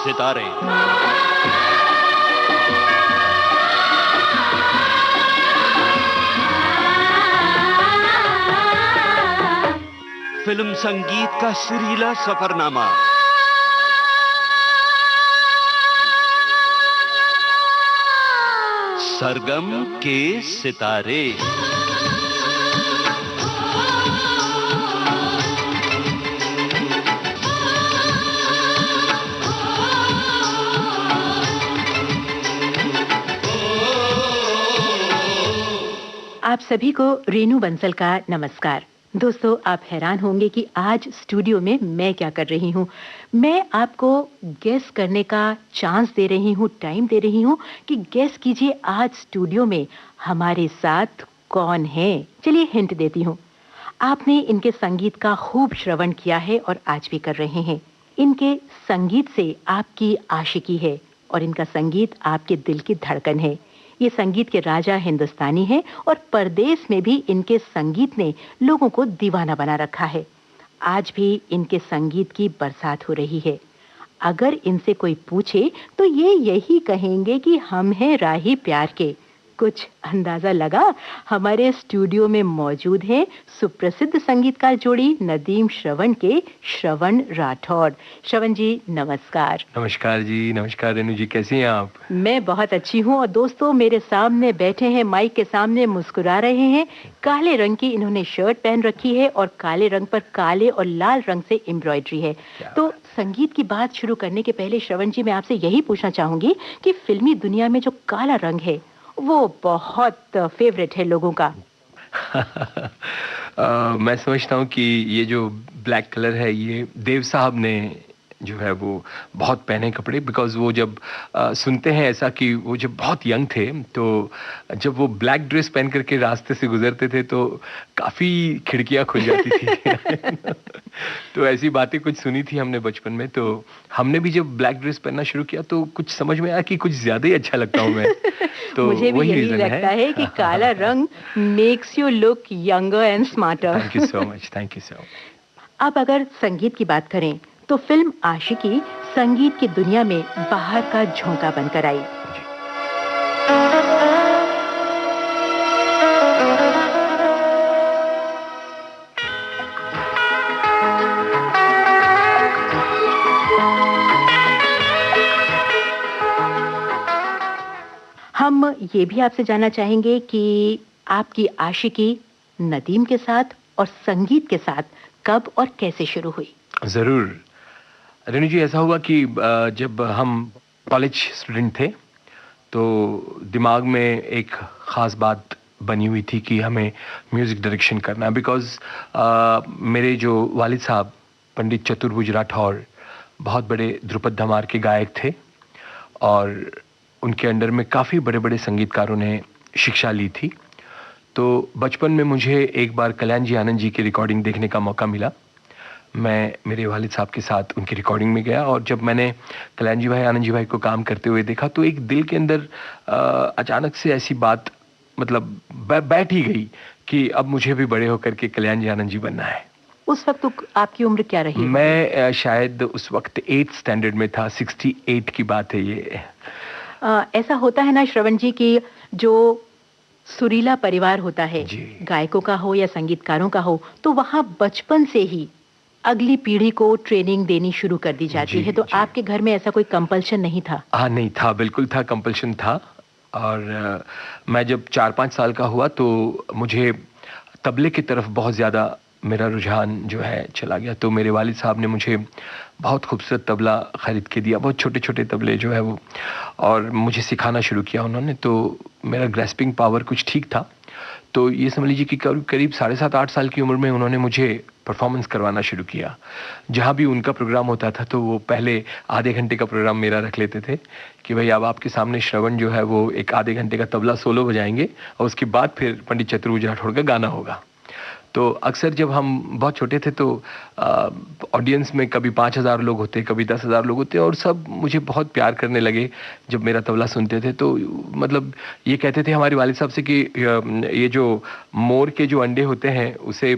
सितारे। फिल्म संगीत का सुरीला सफरनामा। सरगम के सितारे। आप सभी को रेनू बंसल का नमस्कार। दोस्तों, आप हैरान होंगे कि आज स्टूडियो में मैं क्या कर रही हूँ। मैं आपको गेस करने का चांस दे रही हूँ, टाइम दे रही हूँ कि गेस कीजिए आज स्टूडियो में हमारे साथ कौन है। चलिए हिंट देती हूँ। आपने इनके संगीत का खूब श्रवण किया है और आज भी कर रहे हैं। इनके संगीत से आपकी आशिकी है और इनका संगीत आपके दिल की धड़कन है। ये संगीत के राजा हिंदुस्तानी हैं और परदेश में भी इनके संगीत ने लोगों को दीवाना बना रखा है। आज भी इनके संगीत की बरसात हो रही है। अगर इनसे कोई पूछे तो ये यही कहेंगे कि हम हैं राही प्यार के। कुछ अंदाजा लगा? हमारे स्टूडियो में मौजूद हैं सुप्रसिद्ध संगीतकार जोड़ी नदीम श्रवण के श्रवण राठौड़। श्रवण जी नमस्कार। नमस्कार जी, नमस्कार रेनू जी, कैसी हैं आप? मैं बहुत अच्छी हूँ और दोस्तों मेरे सामने बैठे हैं, माइक के सामने मुस्कुरा रहे हैं। काले रंग की इन्होंने शर्ट पहन रखी है और काले रंग पर काले और लाल रंग से एम्ब्रॉयडरी है। तो संगीत की बात शुरू करने के पहले श्रवण जी मैं आपसे यही पूछना चाहूंगी कि फिल्मी दुनिया में जो काला रंग है वो बहुत फेवरेट है लोगों का। मैं समझता हूँ कि ये जो ब्लैक कलर है ये देव साहब ने जो है वो बहुत पहने कपड़े, बिकॉज वो जब सुनते हैं ऐसा कि वो जब बहुत यंग थे तो जब वो ब्लैक ड्रेस पहन करके रास्ते से गुजरते थे तो काफ़ी खिड़कियाँ खुल जाती थी। तो ऐसी बातें कुछ सुनी थी हमने बचपन में, तो हमने भी जब ब्लैक ड्रेस पहनना शुरू किया तो कुछ समझ में आया कि कुछ ज़्यादा ही अच्छा लगता हूँ मैं। तो मुझे भी यही लगता है कि काला रंग makes you look younger and smarter. Thank you so much, thank you so much. अब अगर संगीत की बात करें तो फिल्म आशिकी संगीत की दुनिया में बाहर का झोंका बनकर आई। हम ये भी आपसे जानना चाहेंगे कि आपकी आशिकी नदीम के साथ और संगीत के साथ कब और कैसे शुरू हुई? ज़रूर रेनू जी, ऐसा हुआ कि जब हम कॉलेज स्टूडेंट थे तो दिमाग में एक ख़ास बात बनी हुई थी कि हमें म्यूज़िक डायरेक्शन करना है, बिकॉज़ मेरे जो वालिद साहब पंडित चतुर्भुज राठौर बहुत बड़े ध्रुपद धमार के गायक थे और उनके अंडर में काफ़ी बड़े बड़े संगीतकारों ने शिक्षा ली थी। तो बचपन में मुझे एक बार कल्याण जी आनंद जी की रिकॉर्डिंग देखने का मौका मिला। मैं मेरे वालिद साहब के साथ उनकी रिकॉर्डिंग में गया और जब मैंने कल्याण जी भाई आनंद जी भाई को काम करते हुए देखा तो एक दिल के अंदर अचानक से ऐसी बात मतलब बैठ ही गई कि अब मुझे भी बड़े होकर के कल्याण जी आनंद जी बनना है। उस वक्त तो आपकी उम्र क्या रही? मैं शायद उस वक्त 8th स्टैंडर्ड में था। 68 की बात है ये। ऐसा होता है ना श्रवण जी कि जो सुरीला परिवार होता है, गायकों का हो या संगीतकारों का हो, तो वहाँ बचपन से ही अगली पीढ़ी को ट्रेनिंग देनी शुरू कर दी जाती है। तो आपके घर में ऐसा कोई कंपल्शन नहीं था? हाँ, नहीं था, बिल्कुल था, कंपल्शन था। और मैं जब 4-5 साल का हुआ तो मुझे तबले की तरफ बहुत ज़्यादा मेरा रुझान जो है चला गया। तो मेरे वालिद साहब ने मुझे बहुत खूबसूरत तबला ख़रीद के दिया, बहुत छोटे छोटे तबले जो है वो, और मुझे सिखाना शुरू किया उन्होंने। तो मेरा ग्रेस्पिंग पावर कुछ ठीक था। तो ये समझ लीजिए कि करीब 7.5-8 साल की उम्र में उन्होंने मुझे परफॉर्मेंस करवाना शुरू किया। जहाँ भी उनका प्रोग्राम होता था तो वो पहले आधे घंटे का प्रोग्राम मेरा रख लेते थे कि भाई अब आपके सामने श्रवण जो है वो एक आधे घंटे का तबला सोलो बजाएंगे और उसके बाद फिर पंडित चतुर्भुज राठौड़ का गाना होगा। तो अक्सर जब हम बहुत छोटे थे तो ऑडियंस में कभी 5,000 लोग होते, कभी 10,000 लोग होते, और सब मुझे बहुत प्यार करने लगे जब मेरा तबला सुनते थे। तो मतलब ये कहते थे हमारे वालिद साहब से कि ये जो मोर के जो अंडे होते हैं उसे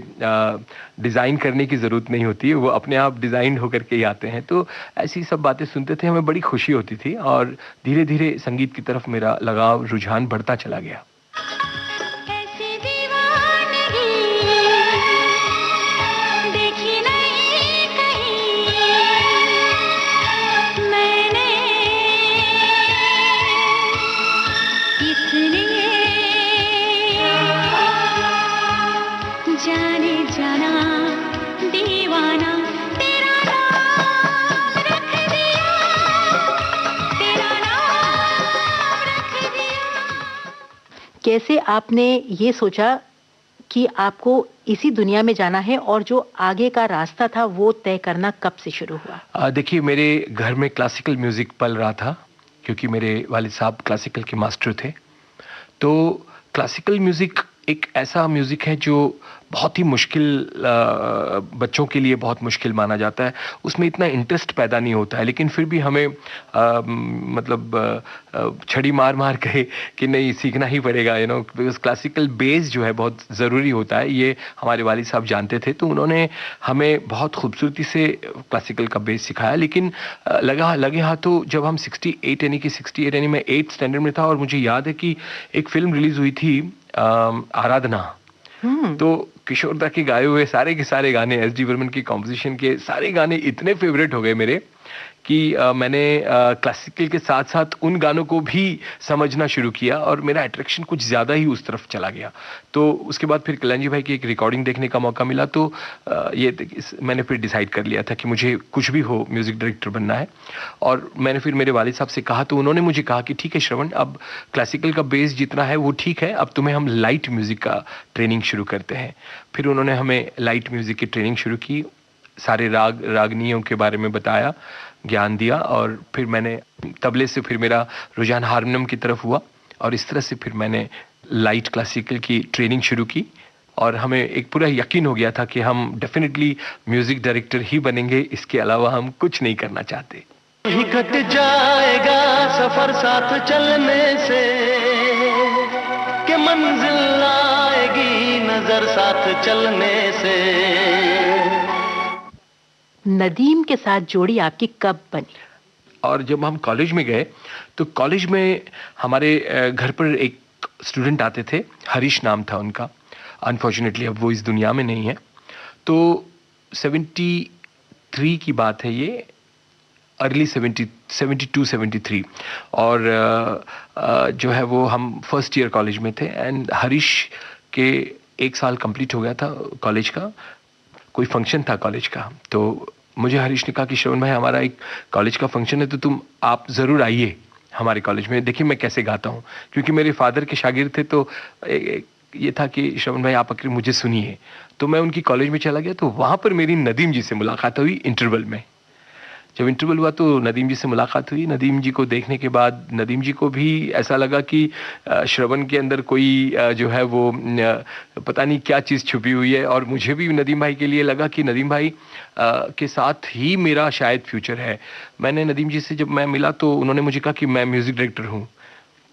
डिज़ाइन करने की ज़रूरत नहीं होती है, वो अपने आप डिज़ाइन होकर के ही आते हैं। तो ऐसी सब बातें सुनते थे, हमें बड़ी खुशी होती थी और धीरे धीरे संगीत की तरफ मेरा लगाव, रुझान बढ़ता चला गया। ऐसी दीवानगी देखी नहीं कहीं मैंने, इसलिए जाने जाना दीवाना तेरा नाम रख दिया, तेरा नाम रख दिया। कैसे आपने ये सोचा कि आपको इसी दुनिया में जाना है, और जो आगे का रास्ता था वो तय करना कब से शुरू हुआ? देखिए, मेरे घर में क्लासिकल म्यूज़िक पल रहा था क्योंकि मेरे वालिद साहब क्लासिकल के मास्टर थे। तो क्लासिकल म्यूज़िक एक ऐसा म्यूज़िक है जो बहुत ही मुश्किल, बच्चों के लिए बहुत मुश्किल माना जाता है। उसमें इतना इंटरेस्ट पैदा नहीं होता है, लेकिन फिर भी हमें मतलब छड़ी मार मार के कि नहीं सीखना ही पड़ेगा, you know, because classical base जो है बहुत ज़रूरी होता है। ये हमारे वालिद साहब जानते थे, तो उन्होंने हमें बहुत खूबसूरती से क्लासिकल का बेस सिखाया। लेकिन लगे हाथों जब हम 68 यानी मैं 8th स्टैंडर्ड में था, और मुझे याद है कि एक फिल्म रिलीज़ हुई थी आराधना। तो किशोर दा के गाए हुए सारे के सारे गाने, एस डी बर्मन की कॉम्पोजिशन के सारे गाने इतने फेवरेट हो गए मेरे कि मैंने क्लासिकल के साथ साथ उन गानों को भी समझना शुरू किया, और मेरा अट्रैक्शन कुछ ज़्यादा ही उस तरफ चला गया। तो उसके बाद फिर कल्याण जी भाई की एक रिकॉर्डिंग देखने का मौका मिला, तो मैंने फिर डिसाइड कर लिया था कि मुझे कुछ भी हो म्यूज़िक डायरेक्टर बनना है। और मैंने फिर मेरे वालिद साहब से कहा, तो उन्होंने मुझे कहा कि ठीक है श्रवण, अब क्लासिकल का बेस जितना है वो ठीक है, अब तुम्हें हम लाइट म्यूज़िक का ट्रेनिंग शुरू करते हैं। फिर उन्होंने हमें लाइट म्यूज़िक की ट्रेनिंग शुरू की, सारे रागनियों के बारे में बताया, ज्ञान दिया, और फिर मैंने तबले से फिर मेरा रुझान हारमोनियम की तरफ हुआ, और इस तरह से फिर मैंने लाइट क्लासिकल की ट्रेनिंग शुरू की। और हमें एक पूरा यकीन हो गया था कि हम डेफिनेटली म्यूज़िक डायरेक्टर ही बनेंगे, इसके अलावा हम कुछ नहीं करना चाहते। ही कट जाएगा सफर साथ चलने से, कि मंजिल आएगी नजर साथ चलने से। नदीम के साथ जोड़ी आपकी कब बनी? और जब हम कॉलेज में गए, तो कॉलेज में हमारे घर पर एक स्टूडेंट आते थे, हरीश नाम था उनका। अनफॉर्चुनेटली अब वो इस दुनिया में नहीं है। तो 73 की बात है ये, अर्ली 72-73, और जो है वो हम फर्स्ट ईयर कॉलेज में थे, एंड हरीश के 1 साल कंप्लीट हो गया था कॉलेज का। कोई फंक्शन था कॉलेज का, तो मुझे हरीश ने कहा कि श्रवण भाई, हमारा एक कॉलेज का फंक्शन है, तो आप ज़रूर आइए हमारे कॉलेज में, देखिए मैं कैसे गाता हूँ। क्योंकि मेरे फादर के शागिर्द थे, तो ये था कि श्रवण भाई आप आकर मुझे सुनिए। तो मैं उनकी कॉलेज में चला गया, तो वहाँ पर मेरी नदीम जी से मुलाकात हुई इंटरवल में। जब इंटरवल हुआ तो नदीम जी से मुलाकात हुई। नदीम जी को देखने के बाद नदीम जी को भी ऐसा लगा कि श्रवण के अंदर कोई जो है वो पता नहीं क्या चीज़ छुपी हुई है, और मुझे भी नदीम भाई के लिए लगा कि नदीम भाई के साथ ही मेरा शायद फ्यूचर है। मैंने नदीम जी से जब मैं मिला तो उन्होंने मुझे कहा कि मैं म्यूज़िक डायरेक्टर हूँ।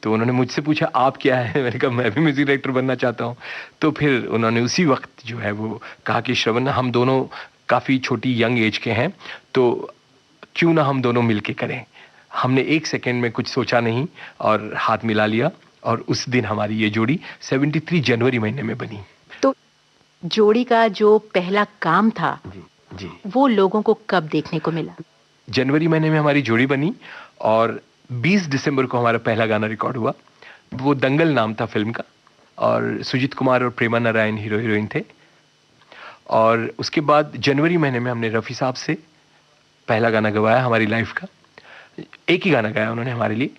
तो उन्होंने मुझसे पूछा आप क्या है, मैंने कहा मैं भी म्यूज़िक डायरेक्टर बनना चाहता हूँ। तो फिर उन्होंने उसी वक्त जो है वो कहा कि श्रवण, हम दोनों काफ़ी छोटी यंग एज के हैं, तो क्यों ना हम दोनों मिलके करें। हमने 1 सेकंड में कुछ सोचा नहीं और हाथ मिला लिया, और उस दिन हमारी ये जोड़ी 73 जनवरी महीने में बनी। तो जोड़ी का जो पहला काम था जी, वो लोगों को कब देखने को मिला? जनवरी महीने में हमारी जोड़ी बनी, और 20 दिसंबर को हमारा पहला गाना रिकॉर्ड हुआ। वो दंगल नाम था फिल्म का, और सुजीत कुमार और प्रेमा नारायण हीरो हीरोइन थे। और उसके बाद जनवरी महीने में हमने रफ़ी साहब से पहला गाना गवाया हमारी लाइफ का। एक ही गाना गाया उन्होंने हमारे लिए,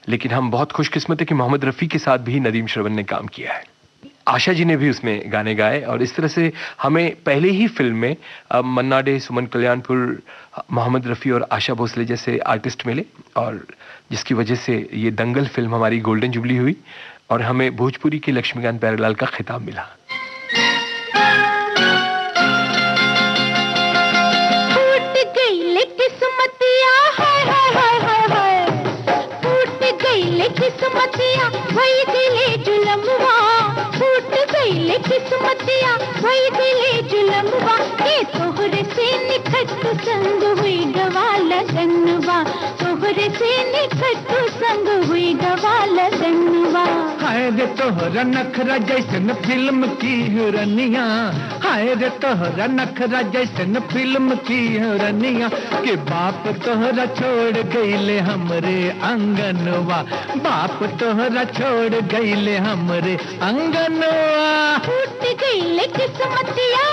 लेकिन हम बहुत खुशकिस्मत है कि मोहम्मद रफ़ी के साथ भी नदीम श्रवण ने काम किया है। आशा जी ने भी उसमें गाने गाए, और इस तरह से हमें पहले ही फिल्म में मन्ना डे, सुमन कल्याणपुर, मोहम्मद रफ़ी और आशा भोसले जैसे आर्टिस्ट मिले, और जिसकी वजह से ये दंगल फिल्म हमारी गोल्डन जुबली हुई, और हमें भोजपुरी के लक्ष्मीकांत प्यारेलाल का खिताब मिला। वही दिले जुलमवा के तोहरे से निखट संग हुई गवा लगनवा, तोहरे से निखट संग हुई गवा लगनवा। हाय रे तोहरा नखरा जैसन फिल्म की हिरनिया, हाय रे तोहरा नखरा जैसन फिल्म की हिरनिया, के बाप तोहरा छोड़ गईले हमरे अंगनवा, बाप तोहरा छोड़ गईले हमरे अंगनवा। फूट गईले किस्मतिया,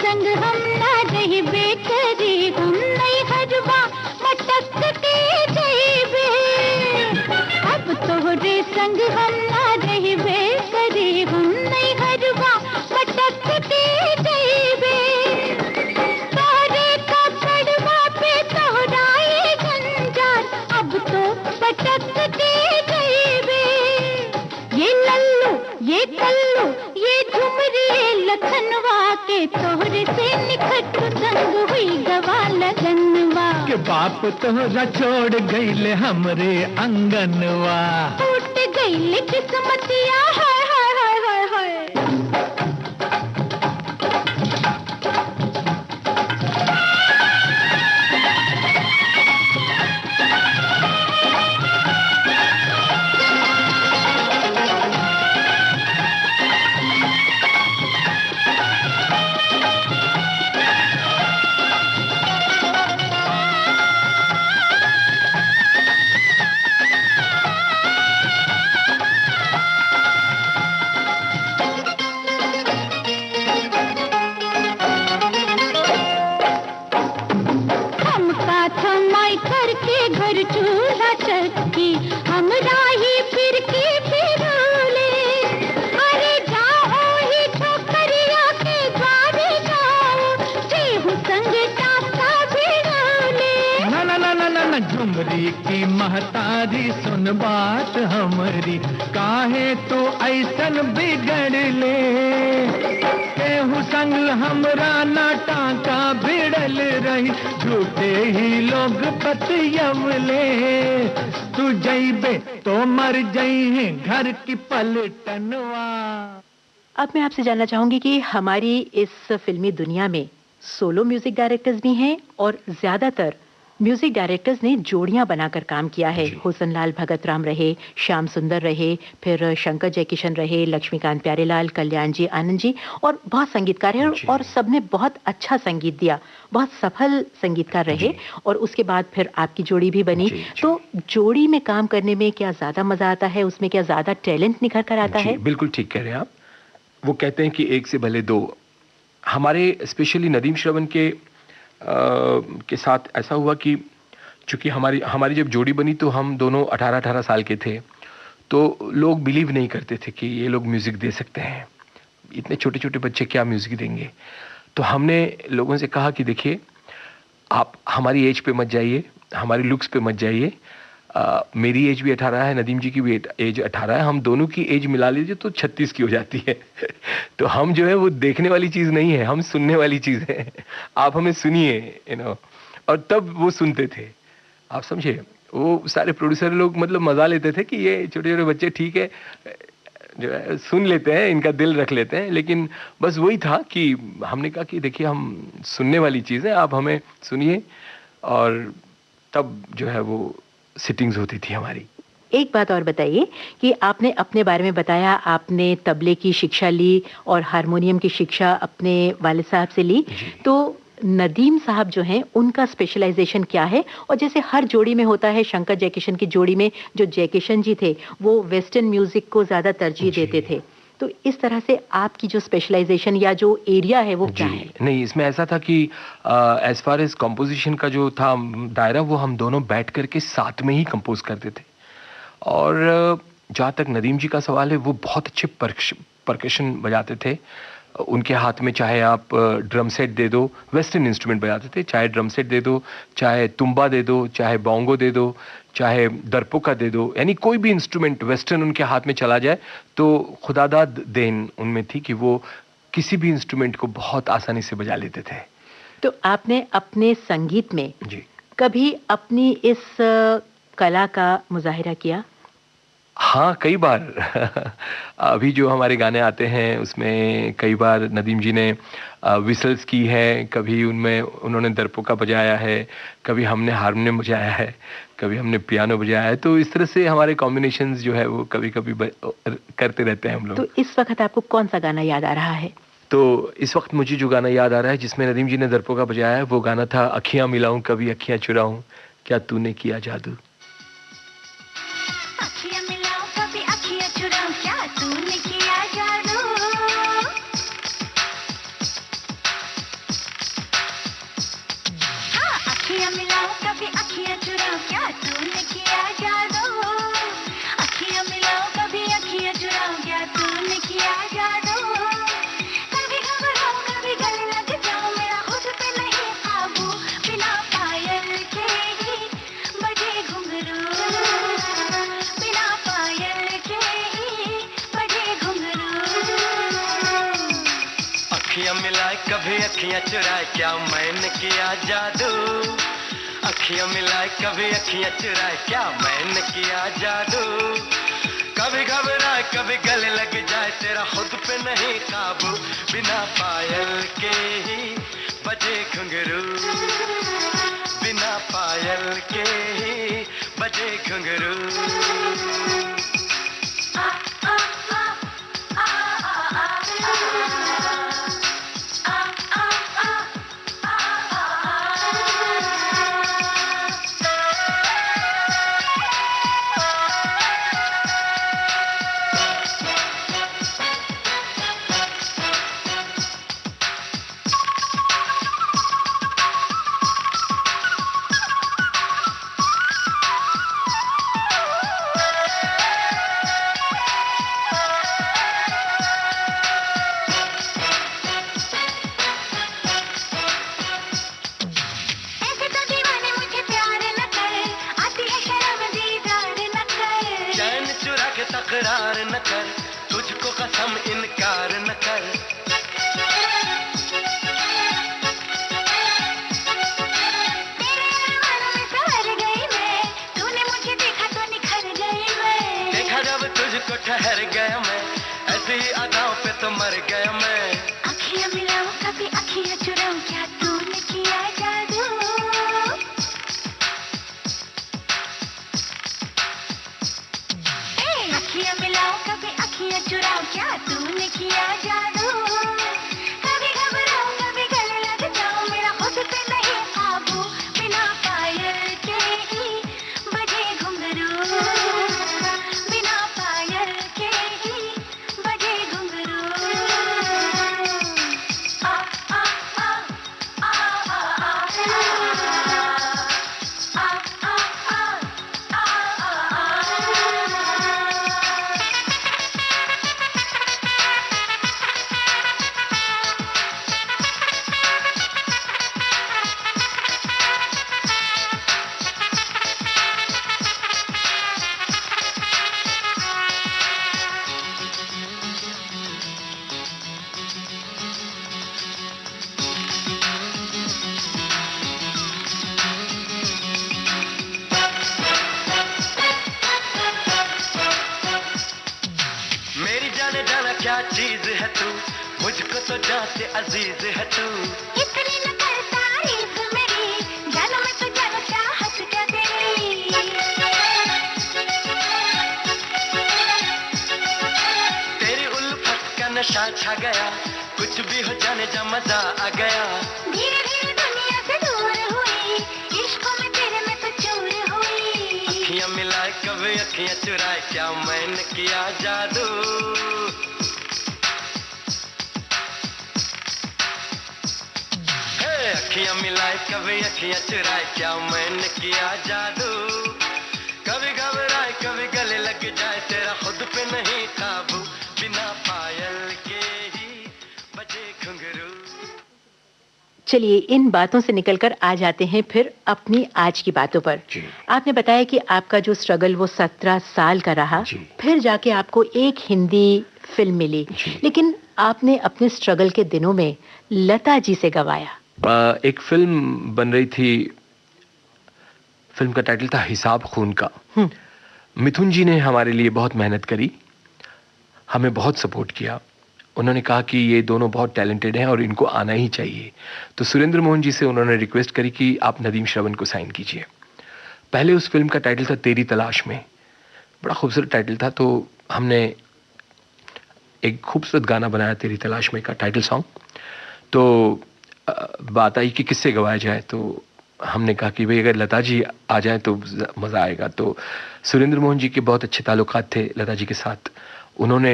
संग हम ना रही बेकरी, हम नहीं हरवा मटक के जइबे। अब तोहरे संग हम ना रही बेकरी, हम नहीं हरवा मटक के जइबे। तोहरे कपड़वा पे तोहराए जंजार, अब तो पटक के जइबे। ये लल्लू ये कल्लू ये झुमरी लखनवा, के तोहरे से निखट संग हुई गवा लगनवा, के बाप तोहरा छोड़ गईले हमरे अंगनवा। टूट गईले किस्मतिया, हाय हाय हाय हाय हाय। घर चूल्हा चक्की हम राही फिर के फिरोले, अरे जाओ ही छोकरिया के द्वारे जाओ, जेहू संग टाका भिड़ोले। ना ना ना ना ना ना झुमरी की महतारी सुन बात हमरी, काहे तो ऐसन बिगड़ ले, केहू संग हमरा ना टाका भिड़ल रही, झूठे ही लोग पतियवले। तू जइबे तो मर जइहे घर की पलटनवा। अब मैं आपसे जानना चाहूंगी कि हमारी इस फिल्मी दुनिया में सोलो म्यूजिक डायरेक्टर्स भी हैं और ज्यादातर म्यूजिक डायरेक्टर्स ने जोड़ियां बनाकर काम किया है। हुसन लाल भगत राम रहे, श्याम सुंदर रहे, फिर शंकर जयकिशन रहे, लक्ष्मीकांत प्यारेलाल, कल्याण जी, आनंद जी और बहुत संगीतकार हैं और सबने बहुत अच्छा संगीत दिया, बहुत सफल संगीतकार रहे और उसके बाद फिर आपकी जोड़ी भी बनी। तो जोड़ी में काम करने में क्या ज्यादा मजा आता है, उसमें क्या ज्यादा टैलेंट निखर कर आता है? बिल्कुल ठीक कह रहे हैं आप। वो कहते हैं कि एक से भले दो। हमारे स्पेशली नदीम श्रवण के साथ ऐसा हुआ कि चूंकि हमारी जब जोड़ी बनी तो हम दोनों 18-18 साल के थे, तो लोग बिलीव नहीं करते थे कि ये लोग म्यूज़िक दे सकते हैं, इतने छोटे छोटे बच्चे क्या म्यूज़िक देंगे। तो हमने लोगों से कहा कि देखिए, आप हमारी एज पे मत जाइए, हमारी लुक्स पे मत जाइए। मेरी एज भी 18 है, नदीम जी की भी एज 18 है, हम दोनों की एज मिला लीजिए तो 36 की हो जाती है। तो हम जो है वो देखने वाली चीज़ नहीं है, हम सुनने वाली चीज़ है। आप हमें सुनिए, और तब वो सुनते थे। आप समझे, वो सारे प्रोड्यूसर लोग मतलब मजा लेते थे कि ये छोटे छोटे बच्चे ठीक है, जो है सुन लेते हैं, इनका दिल रख लेते हैं। लेकिन बस वही था कि हमने कहा कि देखिए, हम सुनने वाली चीज़ है, आप हमें सुनिए। और तब जो है वो सिटिंग्स होती थी हमारी। एक बात और बताइए कि आपने अपने बारे में बताया, आपने तबले की शिक्षा ली और हारमोनियम की शिक्षा अपने वालिद साहब से ली। तो नदीम साहब जो हैं, उनका स्पेशलाइजेशन क्या है? और जैसे हर जोड़ी में होता है, शंकर जयकिशन की जोड़ी में जो जयकिशन जी थे वो वेस्टर्न म्यूजिक को ज्यादा तरजीह देते थे, तो इस तरह से आपकी जो स्पेशलाइजेशन या जो एरिया है वो क्या है? नहीं, इसमें ऐसा था कि एज फार एज कॉम्पोजिशन का जो था दायरा, वो हम दोनों बैठ करके साथ में ही कंपोज करते थे। और जहाँ तक नदीम जी का सवाल है, वो बहुत अच्छे परकशन बजाते थे। उनके हाथ में चाहे आप ड्रम सेट दे दो, वेस्टर्न इंस्ट्रूमेंट बजाते थे, चाहे ड्रम सेट दे दो, चाहे तुम्बा दे दो, चाहे बोंगो दे दो, चाहे दरपुका दे दो, यानी कोई भी इंस्ट्रूमेंट वेस्टर्न उनके हाथ में चला जाए तो खुदादाद देन उनमें थी कि वो किसी भी इंस्ट्रूमेंट को बहुत आसानी से बजा लेते थे। तो आपने अपने संगीत में जी कभी अपनी इस कला का मुजाहिरा किया? हाँ, कई बार अभी जो हमारे गाने आते हैं उसमें कई बार नदीम जी ने विसल्स की है, कभी उनमें उन्होंने दरपुका बजाया है, कभी हमने हारमोनियम बजाया है, कभी हमने पियानो बजाया है। तो इस तरह से हमारे कॉम्बिनेशंस जो है वो कभी कभी करते रहते हैं हम लोग। तो इस वक्त आपको कौन सा गाना याद आ रहा है? तो इस वक्त मुझे जो गाना याद आ रहा है जिसमें नदीम जी ने दरपुका बजाया है वो गाना था अखियां मिलाऊं कभी अखियां चुराऊं, क्या तूने किया जादू। अखियां मिलाऊं कभी अखियां चुराऊं, क्या तूने किया जादू। हाँ, अखियां मिलाऊं कभी अखियां चुराऊं, क्या तूने किया जादू। अखियां मिलाऊं कभी अखियां चुराऊं, क्या तूने किया जादू। कभी घबराऊं कभी गले लग जाऊं, मेरा खुद पे नहीं काबू। बिना पायल के ही बजे घुंघरू, बिना पायल के ही बजे घुंघरू। अखियां मिलाए कभी अखियां चुराए, क्या मैंने किया जादू। अखियां मिलाए कभी अखियां चुराए, क्या मैंने किया जादू। कभी घबराए कभी गले लग जाए, तेरा खुद पे नहीं काबू। बिना पायल के ही बजे घुंघरू, बिना पायल के ही बजे घुंघरू। ऐसे तो दीवाने मुझे प्यार न करे, आती है शर्म दीदार न करे। चैन चुरा के तकरार न कर, तुझको कसम इनकार न कर। तेरे अरमानों में संवर गई मैं, तूने मुझे देखा तो निखर गई मैं। देखा जब तुझको ठहर गया मैं, ऐसी ही अदाओं पे तो मर गया मैं। अखियां मिलाऊं कभी अखियां चुराऊं, क्या तूने किया जादू। अखियां मिलाऊं कभी अखियां चुराऊं, क्या तूने किया जादू। कभी घबराऊं कभी गले लग जाऊं, मेरा खुद पे नहीं काबू। बिना पायल के ही बजे घुंघरू, बिना पायल के ही बजे घुंघरू। आ आ आ आ आ मेरी जाने जाना क्या चीज है तू, मुझको तो जान से अजीज है तू। इतनी न कर तारीफ मेरी, जानो मैं तो जानो चाहत क्या तेरी। तेरी उल्फत का नशा छा गया, कुछ भी हो जाने जा मजा आ गया। धीरे धीरे दुनिया से दूर हुई, इश्कों में तेरे में तो चूर हुई। अखियां मिलाए कभी अखियां चुराए, क्या मैंने किया जादू। हे अखियां मिलाए कभी अखियां चुराए, क्या मैंने किया जादू। कभी घबराए कभी गले लग जाए, तेरा खुद पे नहीं काबू। बिना पायल के ही चलिए इन बातों से निकलकर आ जाते हैं फिर अपनी आज की बातों पर। जी। आपने बताया कि आपका जो स्ट्रगल वो 17 साल का रहा, जी। फिर जाके आपको एक हिंदी फिल्म मिली, जी। लेकिन आपने अपने स्ट्रगल के दिनों में लता जी से गवाया। एक फिल्म बन रही थी, फिल्म का टाइटल था हिसाब खून का। मिथुन जी ने हमारे लिए बहुत मेहनत करी, हमें बहुत सपोर्ट किया। उन्होंने कहा कि ये दोनों बहुत टैलेंटेड हैं और इनको आना ही चाहिए। तो सुरेंद्र मोहन जी से उन्होंने रिक्वेस्ट करी कि आप नदीम श्रवण को साइन कीजिए। पहले उस फिल्म का टाइटल था तेरी तलाश में, बड़ा खूबसूरत टाइटल था। तो हमने एक खूबसूरत गाना बनाया तेरी तलाश में का टाइटल सॉन्ग। तो बात आई कि किससे गवाया जाए, तो हमने कहा कि भाई अगर लता जी आ जाए तो मज़ा आएगा। तो सुरेंद्र मोहन जी के बहुत अच्छे ताल्लुकात थे लता जी के साथ। उन्होंने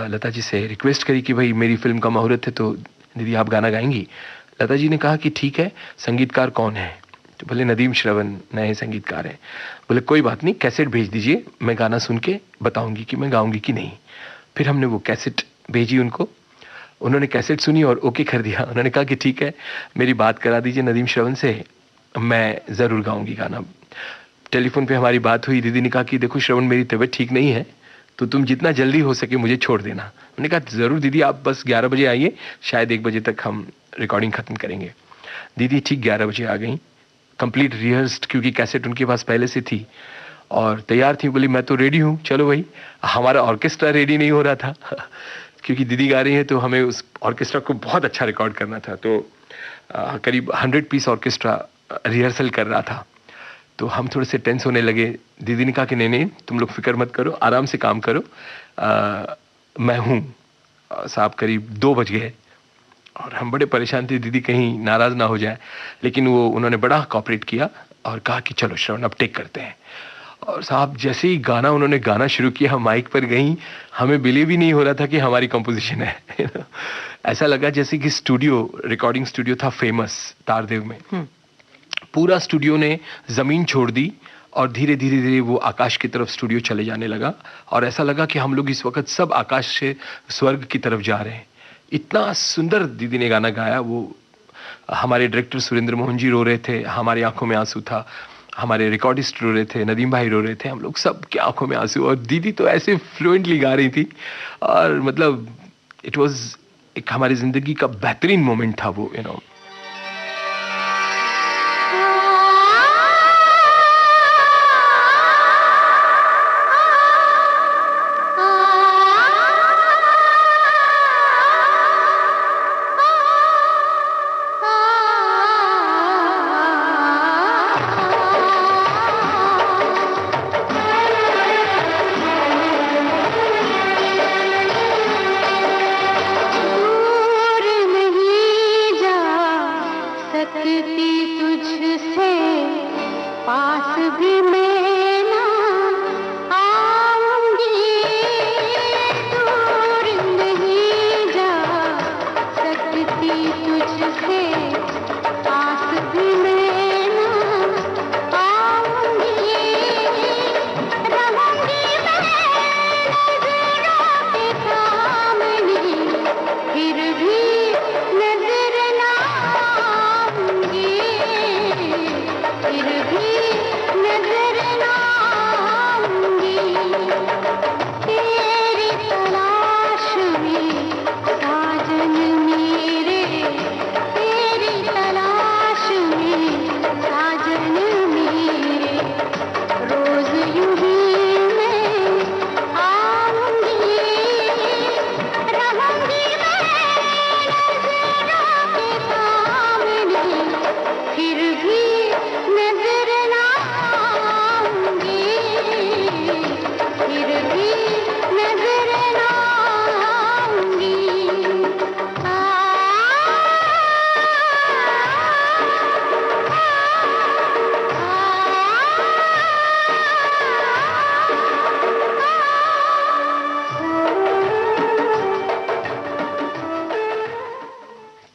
लता जी से रिक्वेस्ट करी कि भाई मेरी फिल्म का मुहूर्त है तो दीदी आप गाना गाएंगी। लता जी ने कहा कि ठीक है, संगीतकार कौन है? तो बोले नदीम श्रवण नए संगीतकार हैं। बोले कोई बात नहीं, कैसेट भेज दीजिए, मैं गाना सुन के बताऊंगी कि मैं गाऊंगी कि नहीं। फिर हमने वो कैसेट भेजी उनको, उन्होंने कैसेट सुनी और ओके कर दिया। उन्होंने कहा कि ठीक है, मेरी बात करा दीजिए नदीम श्रवण से, मैं ज़रूर गाऊंगी गाना। टेलीफोन पे हमारी बात हुई। दीदी ने कहा कि देखो श्रवण, मेरी तबीयत ठीक नहीं है, तो तुम जितना जल्दी हो सके मुझे छोड़ देना। मैंने कहा ज़रूर दीदी, आप बस 11 बजे आइए, शायद 1 बजे तक हम रिकॉर्डिंग ख़त्म करेंगे। दीदी ठीक 11 बजे आ गई, कंप्लीट रिहर्स्ड, क्योंकि कैसेट उनके पास पहले से थी और तैयार थी। बोली मैं तो रेडी हूँ, चलो भाई। हमारा ऑर्केस्ट्रा रेडी नहीं हो रहा था क्योंकि दीदी गा रही है, तो हमें उस ऑर्केस्ट्रा को बहुत अच्छा रिकॉर्ड करना था। तो करीब 100 पीस ऑर्केस्ट्रा रिहर्सल कर रहा था। तो हम थोड़े से टेंस होने लगे। दीदी ने कहा कि नहीं नहीं, तुम लोग फिक्र मत करो, आराम से काम करो, मैं हूँ। साहब करीब 2 बज गए और हम बड़े परेशान थे, दीदी कहीं नाराज़ ना हो जाए। लेकिन वो उन्होंने बड़ा कोऑपरेट किया और कहा कि चलो श्रवण अब टेक करते हैं। और साहब जैसे ही उन्होंने गाना शुरू किया, माइक पर गई, हमें बिलीव ही नहीं हो रहा था कि हमारी कंपोजिशन है। ऐसा लगा जैसे कि रिकॉर्डिंग स्टूडियो था फेमस तारदेव में। पूरा स्टूडियो ने ज़मीन छोड़ दी और धीरे धीरे धीरे वो आकाश की तरफ स्टूडियो चले जाने लगा। और ऐसा लगा कि हम लोग इस वक्त सब आकाश से स्वर्ग की तरफ जा रहे हैं। इतना सुंदर दीदी ने गाना गाया। वो हमारे डायरेक्टर सुरेंद्र मोहन जी रो रहे थे, हमारी आंखों में आंसू था, हमारे रिकॉर्डिस्ट रो रहे थे, नदीम भाई रो रहे थे, हम लोग सब की आंखों में आंसू। और दीदी तो ऐसे फ्लुएंटली गा रही थी और मतलब इट वाज एक हमारी ज़िंदगी का बेहतरीन मोमेंट था वो, यू नो।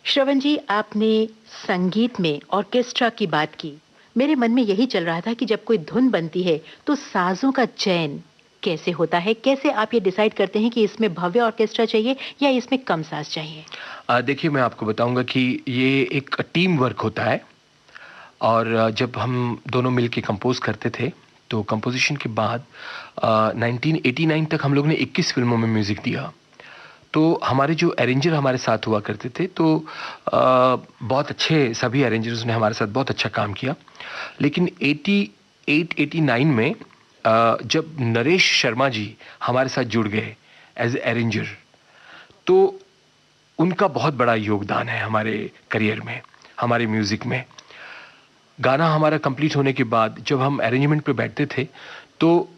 श्रवण जी, आपने संगीत में ऑर्केस्ट्रा की बात की। मेरे मन में यही चल रहा था कि जब कोई धुन बनती है तो साजों का चयन कैसे होता है? कैसे आप ये डिसाइड करते हैं कि इसमें भव्य ऑर्केस्ट्रा चाहिए या इसमें कम साज चाहिए? देखिए, मैं आपको बताऊंगा कि ये एक टीम वर्क होता है, और जब हम दोनों मिलके कंपोज करते थे तो कंपोजिशन के बाद 1989 तक हम लोग ने 21 फिल्मों में म्यूज़िक दिया। तो हमारे जो अरेंजर हमारे साथ हुआ करते थे, तो बहुत अच्छे सभी अरेंजर्स ने हमारे साथ बहुत अच्छा काम किया। लेकिन 88-89 में जब नरेश शर्मा जी हमारे साथ जुड़ गए एज अरेंजर, तो उनका बहुत बड़ा योगदान है हमारे करियर में, हमारे म्यूज़िक में। गाना हमारा कंप्लीट होने के बाद जब हम अरेंजमेंट पे बैठते थे, तो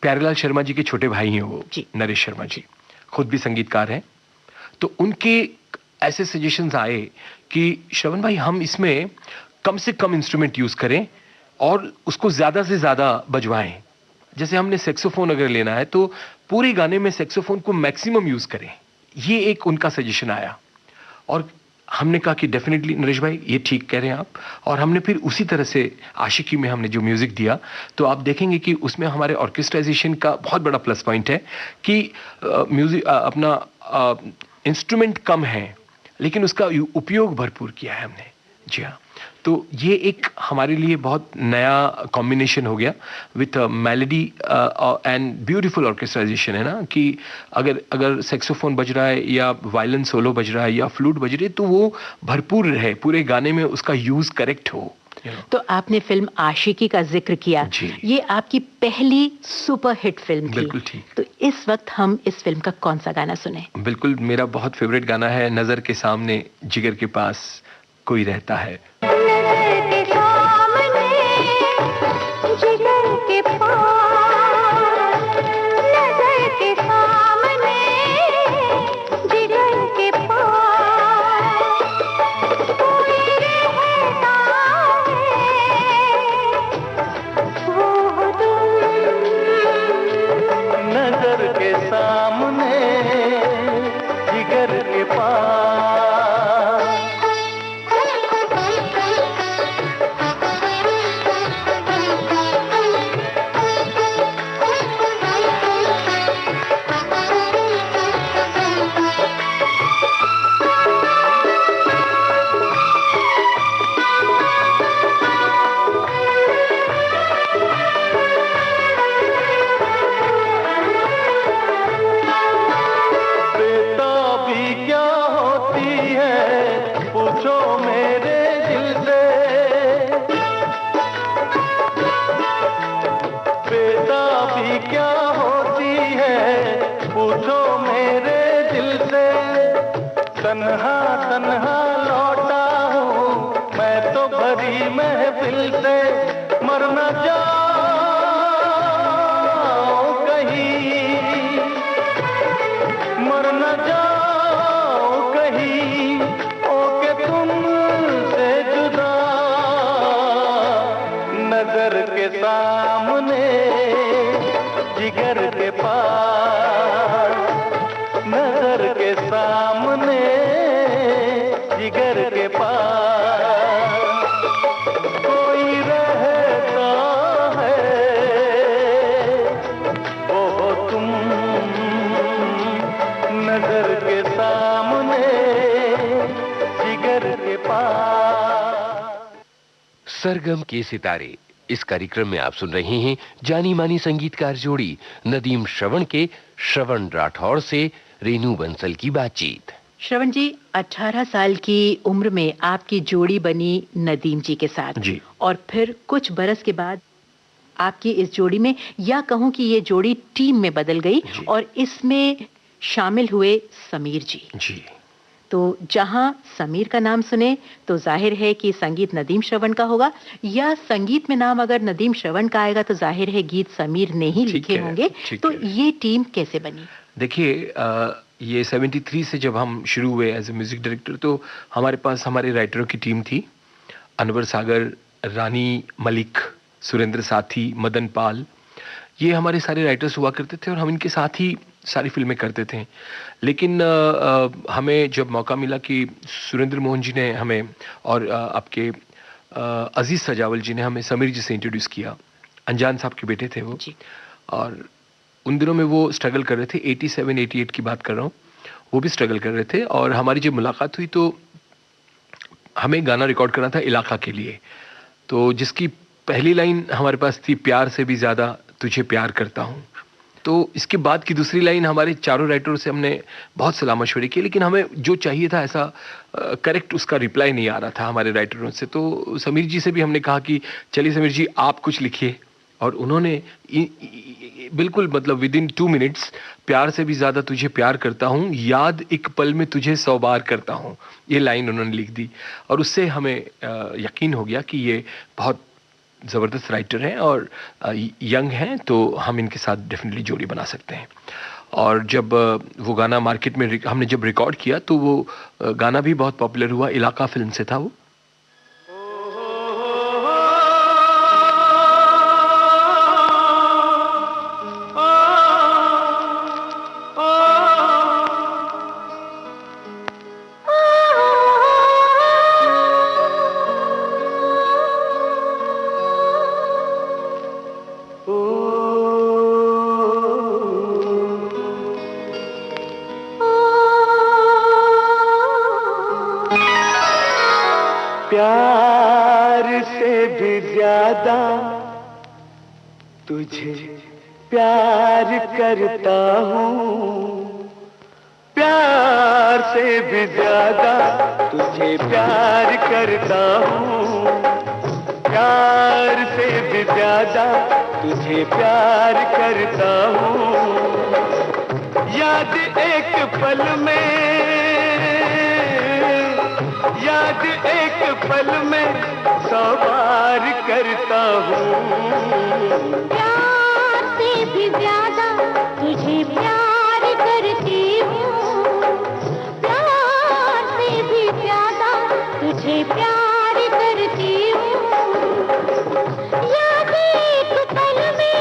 प्यारेलाल शर्मा जी के छोटे भाई हैं वो, नरेश शर्मा जी खुद भी संगीतकार हैं। तो उनके ऐसे सजेशंस आए कि श्रवण भाई, हम इसमें कम से कम इंस्ट्रूमेंट यूज़ करें और उसको ज़्यादा से ज़्यादा बजवाएं। जैसे हमने सैक्सोफोन अगर लेना है तो पूरे गाने में सैक्सोफोन को मैक्सिमम यूज़ करें। ये एक उनका सजेशन आया और हमने कहा कि डेफिनेटली नरेश भाई, ये ठीक कह रहे हैं आप। और हमने फिर उसी तरह से आशिकी में हमने जो म्यूज़िक दिया, तो आप देखेंगे कि उसमें हमारे ऑर्केस्ट्राइजेशन का बहुत बड़ा प्लस पॉइंट है कि म्यूज़िक अपना इंस्ट्रूमेंट कम है लेकिन उसका उपयोग भरपूर किया है हमने। जी हाँ, तो ये एक हमारे लिए बहुत नया कॉम्बिनेशन हो गया विथ मेलोडी एंड ब्यूटीफुल ऑर्केस्ट्राइजेशन, है ना, कि अगर सैक्सोफोन बज रहा है या वायलिन सोलो बज रहा है या फ्लूट बज रही है, तो वो भरपूर रहे, पूरे गाने में उसका यूज करेक्ट हो। तो आपने फिल्म आशिकी का जिक्र किया, ये आपकी पहली सुपर हिट फिल्म थी। बिल्कुल ठीक। तो इस वक्त हम इस फिल्म का कौन सा गाना सुने? बिल्कुल, मेरा बहुत फेवरेट गाना है नजर के सामने जिगर के पास कोई रहता है। तन्हा तन्हा लौटा हूँ मैं तो भरी महफिल से, मर न जाओ कहीं, मर न जाओ कहीं, ओके तुमसे जुदा, नजर के सामने जिगर के पास, नजर के सामने जिगर के पास कोई रहता है, वो हो तुम, नजर के सामने जिगर के पास। सरगम के सितारे, इस कार्यक्रम में आप सुन रहे हैं जानी मानी संगीतकार जोड़ी नदीम श्रवण के श्रवण राठौड़ से रेनू बंसल की बातचीत। श्रवण जी, 18 साल की उम्र में आपकी जोड़ी बनी नदीम जी के साथ जी। और फिर कुछ बरस के बाद आपकी इस जोड़ी में, या कहूं कि ये जोड़ी टीम में बदल गई और इसमें शामिल हुए समीर जी। जी। तो जहां समीर का नाम सुने तो जाहिर है कि संगीत नदीम श्रवण का होगा, या संगीत में नाम अगर नदीम श्रवण का आएगा तो जाहिर है गीत समीर ने ही लिखे होंगे। तो ये टीम कैसे बनी? देखिए, ये 73 से जब हम शुरू हुए एज ए म्यूजिक डायरेक्टर, तो हमारे पास हमारे राइटरों की टीम थी। अनवर सागर, रानी मलिक, सुरेंद्र साथी, मदन पाल, ये हमारे सारे राइटर्स हुआ करते थे और हम इनके साथ ही सारी फिल्में करते थे। लेकिन हमें जब मौका मिला कि सुरेंद्र मोहन जी ने हमें और आपके अजीज सजावल जी ने हमें समीर जी से इंट्रोड्यूस किया। अनजान साहब के बेटे थे वो। और उन दिनों में वो स्ट्रगल कर रहे थे, 87 88 की बात कर रहा हूँ, वो भी स्ट्रगल कर रहे थे। और हमारी जब मुलाकात हुई तो हमें गाना रिकॉर्ड करना था इलाका के लिए, तो जिसकी पहली लाइन हमारे पास थी, प्यार से भी ज़्यादा तुझे प्यार करता हूँ। तो इसके बाद की दूसरी लाइन हमारे चारों राइटरों से हमने बहुत सलाह मशवरे किए, लेकिन हमें जो चाहिए था ऐसा करेक्ट उसका रिप्लाई नहीं आ रहा था हमारे राइटरों से। तो समीर जी से भी हमने कहा कि चलिए समीर जी आप कुछ लिखिए, और उन्होंने बिल्कुल मतलब विद इन 2 मिनट्स प्यार से भी ज़्यादा तुझे प्यार करता हूँ, याद एक पल में तुझे 100 बार करता हूँ, ये लाइन उन्होंने लिख दी। और उससे हमें यकीन हो गया कि ये बहुत ज़बरदस्त राइटर हैं और यंग हैं, तो हम इनके साथ डेफिनेटली जोड़ी बना सकते हैं। और जब वो गाना मार्केट में हमने जब रिकॉर्ड किया तो वो गाना भी बहुत पॉपुलर हुआ, इलाका फिल्म से था वो। प्यार से भी ज्यादा तुझे प्यार करता हूँ, प्यार से भी ज्यादा तुझे प्यार करता हूँ, प्यार से भी ज्यादा तुझे प्यार करता हूँ। याद एक पल में, याद एक पल में 100 बार करता हूँ। प्यार से भी ज्यादा तुझे प्यार करती हूँ, प्यार से भी ज्यादा तुझे प्यार करती हूँ। याद एक पल में,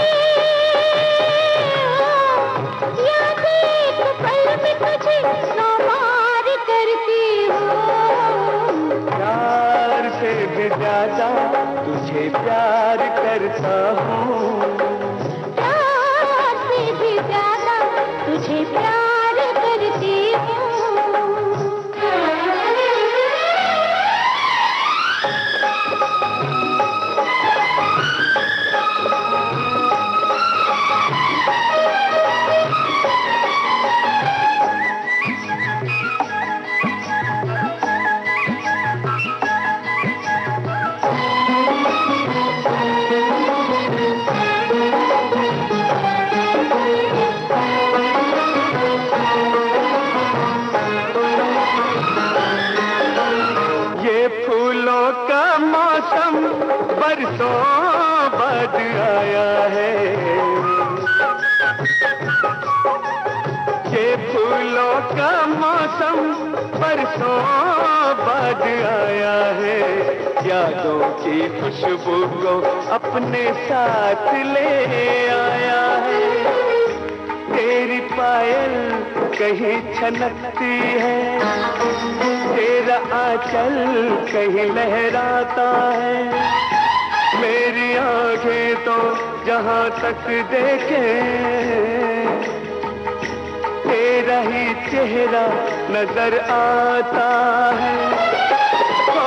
याद एक पल में तुझे 100 बार करती हूँ। प्यार से भी ज्यादा तुझे प्यार करता हूँ, प्यार से भी ज्यादा तुझे प्यार करती हूँ। बरसों बाद आया है, ये फूलों का मौसम बरसों बाद आया है। यादों की खुशबू को अपने साथ ले आया है। तेरी पायल कहीं छनकती है, तेरा आंचल कहीं लहराता है। मेरी आंखें तो जहां तक देखे तेरा ही चेहरा नजर आता है। ओ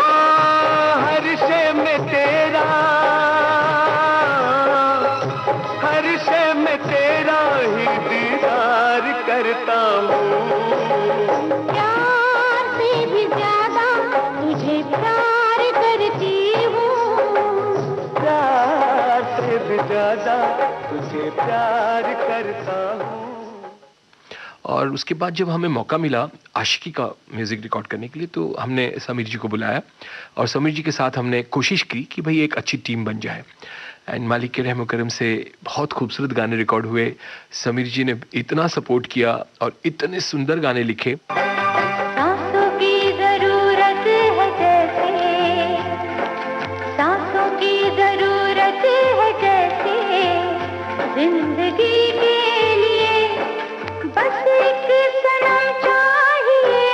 हर शय में तेरा, हर शय में तेरा ही दीदार करता हूँ। प्यार से भी ज्यादा तुझे प्यार करती हूँ, प्यार से भी ज्यादा तुझे प्यार करता हूँ। और उसके बाद जब हमें मौका मिला आशिकी का म्यूज़िक रिकॉर्ड करने के लिए, तो हमने समीर जी को बुलाया और समीर जी के साथ हमने कोशिश की कि भाई एक अच्छी टीम बन जाए। एंड मालिक के रहम करम से बहुत खूबसूरत गाने रिकॉर्ड हुए। समीर जी ने इतना सपोर्ट किया और इतने सुंदर गाने लिखे। सांसों की जरूरत है जैसे, सांसों की जरूरत है जैसे, जिंदगी के लिए बस एक सनम चाहिए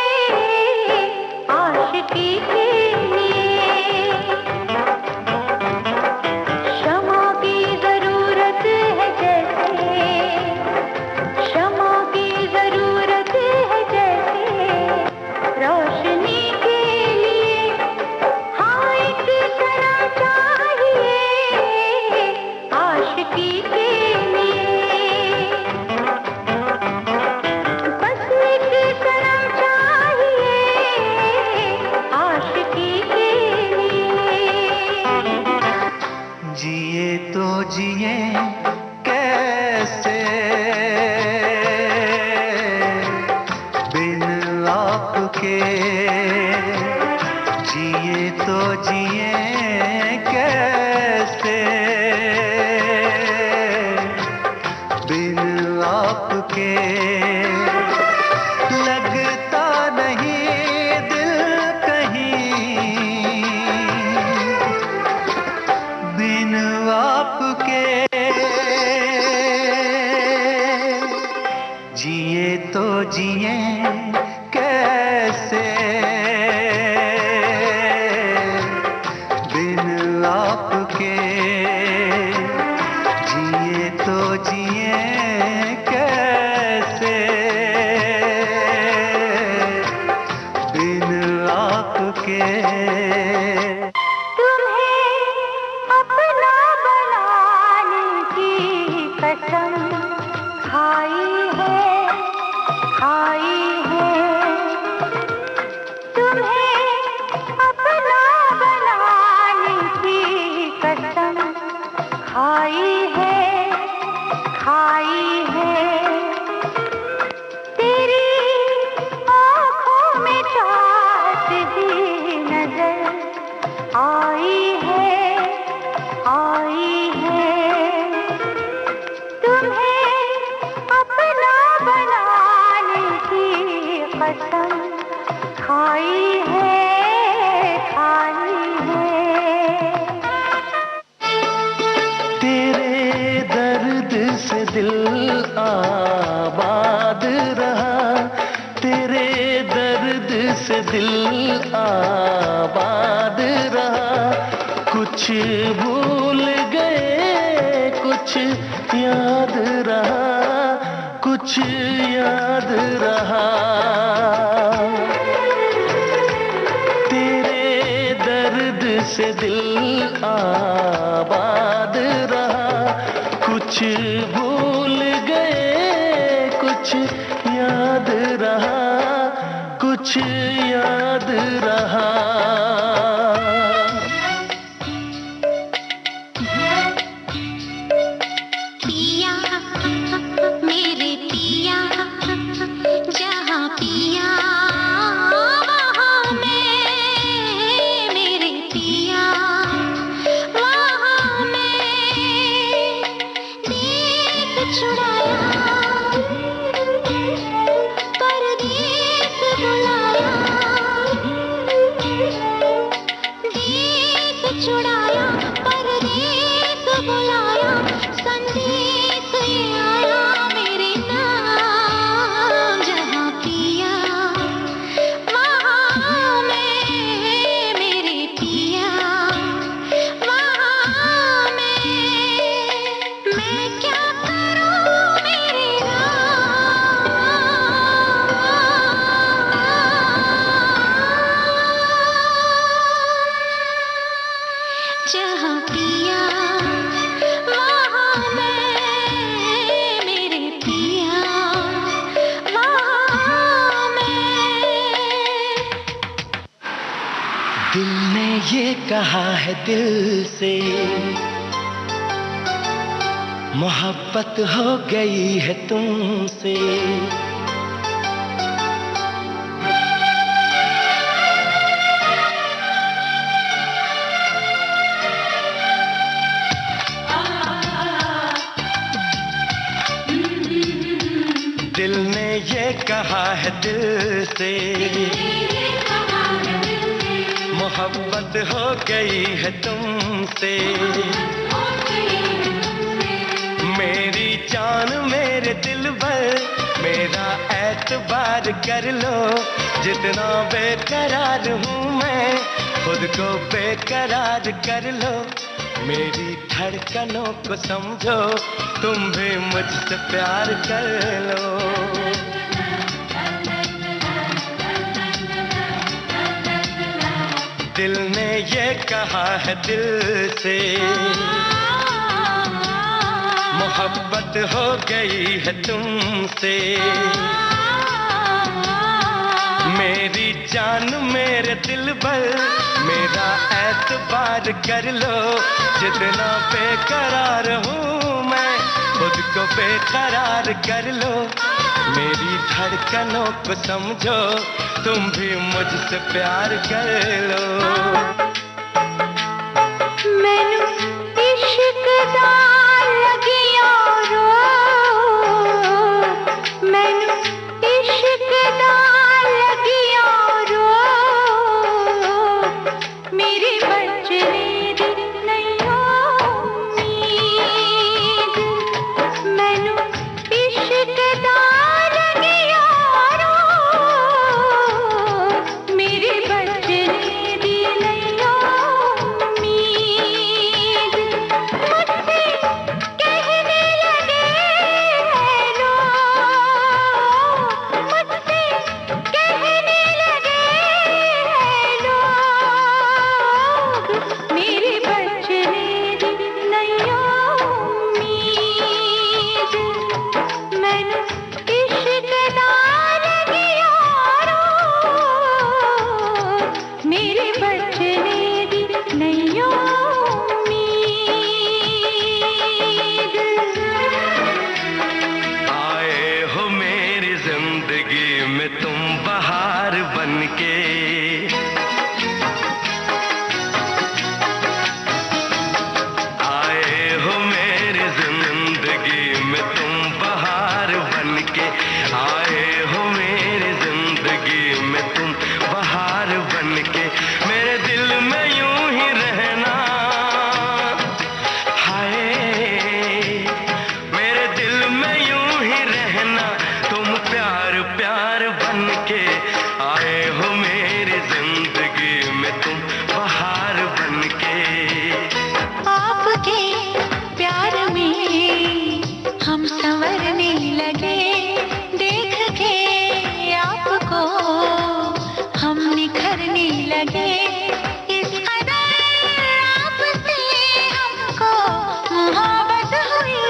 आशिकी के लिए। शमा की जरूरत है जैसे, जिए तो जिए कैसे बिन आपके, लगता नहीं दिल कहीं बिन आपके, जिए तो जिए कैसे बिन आपके, जिए तो जिए कैसे बिन आपके। दिल आबाद रहा, कुछ भूल गए कुछ याद रहा, कुछ याद रहा। तेरे दर्द से दिल आबाद रहा, कुछ भूल गए कुछ याद रहा, कुछ याद रहा। पिया मेरे पिया, जहाँ पिया वहाँ मैं, मेरे पिया वहाँ मैं। देश छुड़ाया परदेश बुलाया, देश छुड़ाया परदेश बुलाया, संदेश ये आया मेरे नाम। जहाँ पिया वहाँ मैं, मेरे पिया वहाँ मैं क्या करूँ मेरे राम। जहाँ पिया वहाँ मैं, मेरे पिया वहाँ मैं। दिल ने ये कहा है दिल से, मोहब्बत हो गई है तुमसे। दिल ने ये कहा है दिल से, मोहब्बत हो गई है तुमसे। मेरी जान मेरे दिल भर, मेरा एतबार कर लो। जितना बेकरार हूँ मैं, खुद को बेकरार कर लो। मेरी धड़कनों को समझो, तुम भी मुझसे प्यार कर लो। दिल ने ये कहा है दिल से, मोहब्बत हो गई है तुमसे। मेरी जान मेरे दिल भर, मेरा एतबार कर लो। जितना बेकरार हूँ मैं, खुद को बेकरार कर लो। मेरी धड़कनों को समझो, तुम भी मुझसे प्यार कर लो। मैनू इश्क दा लगिया रो, मैनू इश्क दा लगिया रो, मेरी बचने दी नहीं उम्मीद। मैनू इश्क दा लगिया रो, मेरी बचने दी नहीं उम्मीद। मुझसे कहने लगे हैं लोग, मुझसे कहने लगे हैं लोग, मेरी बचने दी नहीं उम्मीद। मैनू इश्क दा लगिया रो, मेरी बचने दी नहीं उम्मीद। आए हो मेरी जिंदगी में तुम बहार बनके, आए हो मेरी जिंदगी में तुम बहार बनके, आए हो मेरी जिंदगी में तुम बहार बनके। मेरे दिल में यूं ही रहना, हाय मेरे दिल में यूं ही रहना, तुम प्यार प्यार बनके। आए हो मेरी जिंदगी में तुम बहार बनके। आपके प्यार में हम संवरने लगे, देख के आपको हम निखरने लगे। इस कदर आपसे हमको मोहब्बत हुई,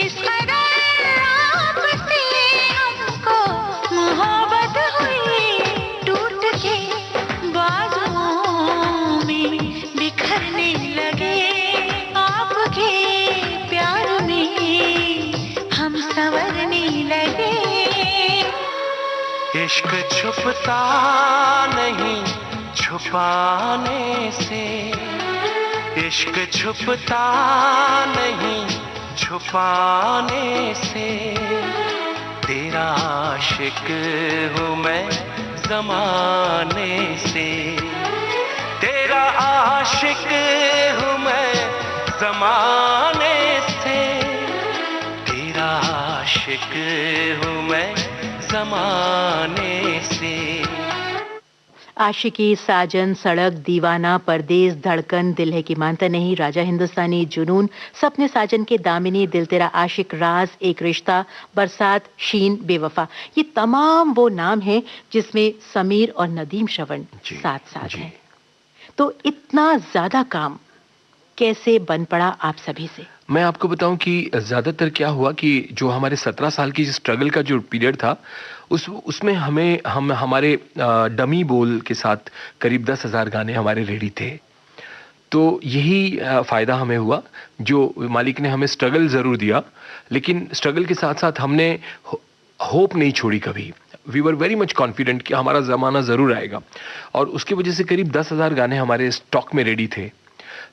इस कदर आपसे हमको मोहब्बत हुई। टूट के बाजुओं में बिखरने लगे, आपके प्यार में हम संवरने लगे। इश्क छुपता नहीं छुपाने से, इश्क छुपता नहीं छुपाने से। तेरा आशिक हूँ मैं जमाने से, तेरा आशिक हूँ मैं जमाने से, तेरा आशिक हूँ मैं जमाने से। आशिकी, साजन, सड़क, दीवाना, परदेस, धड़कन, दिल है कि मानता नहीं, राजा हिंदुस्तानी, जुनून, सपने साजन के दामिनी, दिल तेरा आशिक, राज, एक रिश्ता, बरसात, शीन, बेवफा, ये तमाम वो नाम हैं जिसमें समीर और नदीम श्रवण साथ साथ हैं। तो इतना ज्यादा काम कैसे बन पड़ा आप सभी से? मैं आपको बताऊं कि ज़्यादातर क्या हुआ कि जो हमारे 17 साल की स्ट्रगल का जो पीरियड था, उसमें हम हमारे डमी बोल के साथ करीब 10,000 गाने हमारे रेडी थे। तो यही फ़ायदा हमें हुआ, जो मालिक ने हमें स्ट्रगल ज़रूर दिया, लेकिन स्ट्रगल के साथ साथ हमने होप नहीं छोड़ी कभी। We were very much confident कि हमारा ज़माना ज़रूर आएगा, और उसकी वजह से करीब 10,000 गाने हमारे स्टॉक में रेडी थे।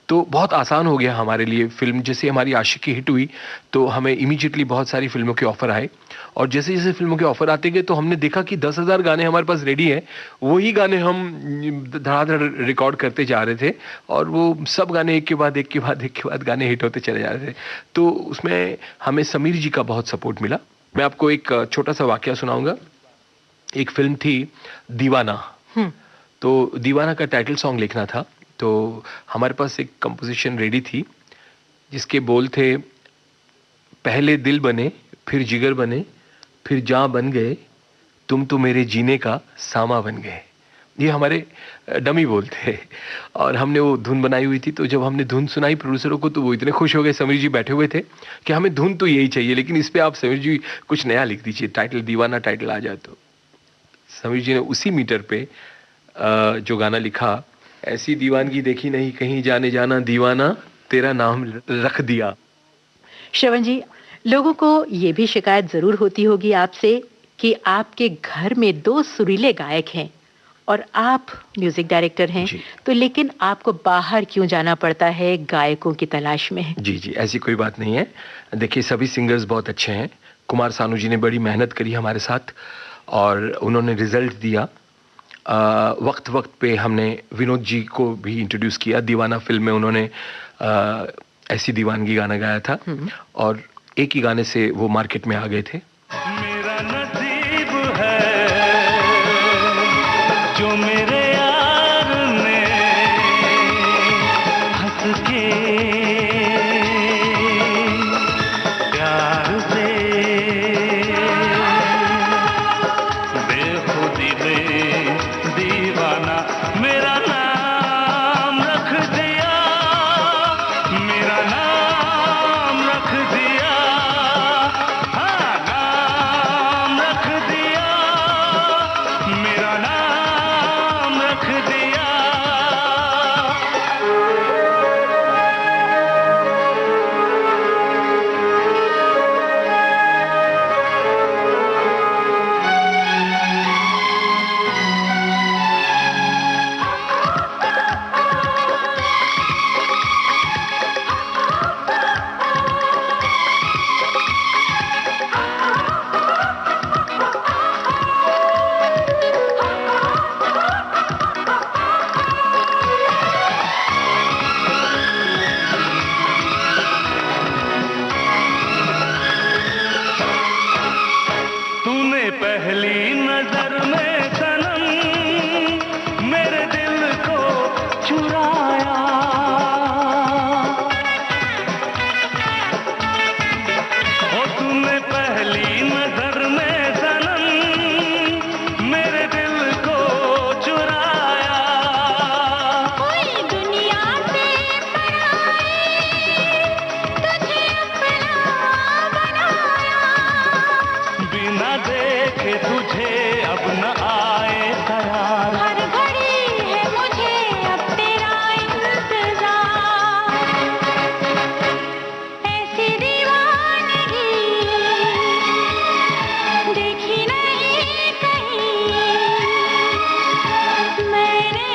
तो बहुत आसान हो गया हमारे लिए। फिल्म जैसे हमारी आशिकी हिट हुई तो हमें इमीडिएटली बहुत सारी फिल्मों के ऑफ़र आए, और जैसे जैसे फिल्मों के ऑफ़र आते गए तो हमने देखा कि 10,000 गाने हमारे पास रेडी हैं। वही गाने हम धड़ाधड़ रिकॉर्ड करते जा रहे थे, और वो सब गाने एक के बाद एक के बाद एक के बाद गाने हिट होते चले जा रहे थे। तो उसमें हमें समीर जी का बहुत सपोर्ट मिला। मैं आपको एक छोटा सा वाकया सुनाऊंगा। एक फिल्म थी दीवाना, तो दीवाना का टाइटल सॉन्ग लिखना था। तो हमारे पास एक कंपोजिशन रेडी थी जिसके बोल थे, पहले दिल बने, फिर जिगर बने, फिर जान बन गए, तुम तो मेरे जीने का सामा बन गए। ये हमारे डमी बोल थे, और हमने वो धुन बनाई हुई थी। तो जब हमने धुन सुनाई प्रोड्यूसरों को तो वो इतने खुश हो गए, समीर जी बैठे हुए थे, कि हमें धुन तो यही चाहिए, लेकिन इस पे आप समीर जी कुछ नया लिख दीजिए, टाइटल दीवाना टाइटल आ जाए। तो समीर जी ने उसी मीटर पे जो गाना लिखा, ऐसी दीवानगी देखी नहीं कहीं, जाने जाना दीवाना, तेरा नाम रख दिया। श्रवण जी, लोगों को ये भी शिकायत जरूर होती होगी आपसे कि आपके घर में 2 सुरीले गायक हैं और आप म्यूजिक डायरेक्टर हैं, जी। तो लेकिन आपको बाहर क्यों जाना पड़ता है गायकों की तलाश में? जी जी, ऐसी कोई बात नहीं है। देखिए, सभी सिंगर्स बहुत अच्छे हैं। कुमार सानू जी ने बड़ी मेहनत करी हमारे साथ और उन्होंने रिजल्ट दिया। वक्त वक्त पे हमने विनोद जी को भी इंट्रोड्यूस किया। दीवाना फिल्म में उन्होंने ऐसी दीवानगी गाना गाया था और एक ही गाने से वो मार्केट में आ गए थे। मेरा नसीब है जो मेरे यार ने हंस के प्यार से बेखुदी में दीवाना मेरा नाम रख दिया, मेरा नाम रख दिया, हाँ नाम रख दिया, मेरा नाम रख दिया। तूने पहली नजर में सनम मेरे दिल को चुराया, ओ तूने पहली नजर में सनम मेरे दिल को चुराया। कोई दुनिया से पराई तुझे अपना बनाया, बिना देखे तुझे अब न आए करार। हर घड़ी है मुझे अब तेरा इंतजार, ऐसी दीवानगी देखी नहीं कहीं मैंने,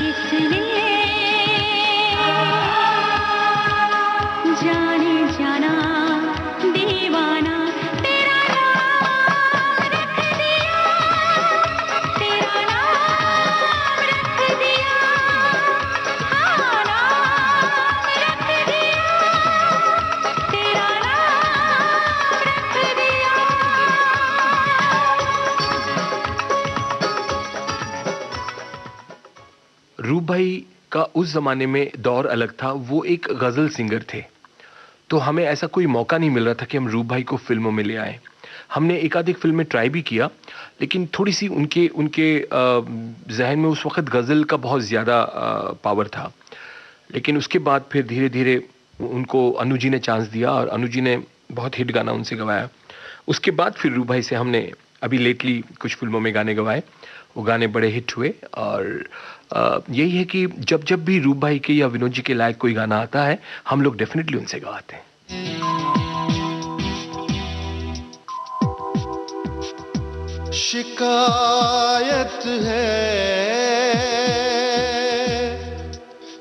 इसलिए जाने जाना दीवाना तेरा नाम रख दिया, तेरा नाम रख दिया, हाँ नाम रख दिया, तेरा नाम रख दिया। रूप भाई का उस जमाने में दौर अलग था। वो एक गजल सिंगर थे, तो हमें ऐसा कोई मौका नहीं मिल रहा था कि हम रूप भाई को फिल्मों में ले आए। हमने एकाधिक फिल्म में ट्राई भी किया, लेकिन थोड़ी सी उनके उनके जहन में उस वक्त गजल का बहुत ज़्यादा पावर था। लेकिन उसके बाद फिर धीरे धीरे उनको अनु जी ने चांस दिया और अनु जी ने बहुत हिट गाना उनसे गवाया। उसके बाद फिर रूप भाई से हमने अभी लेटली कुछ फिल्मों में गाने गवाए। वो गाने बड़े हिट हुए और यही है कि जब जब भी रूप भाई के या विनोद जी के लायक कोई गाना आता है, हम लोग डेफिनेटली उनसे गवाते हैं। शिकायत है,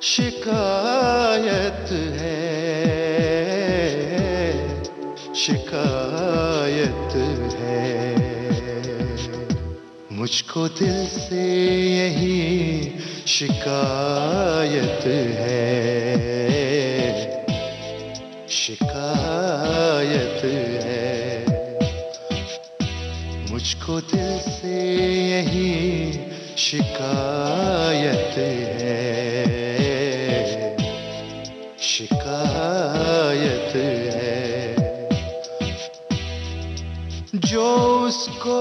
शिकायत है, शिकायत है, मुझको दिल से यही शिकायत है, शिकायत है, मुझको दिल से यही शिकायत है, शिकायत है, जो उसको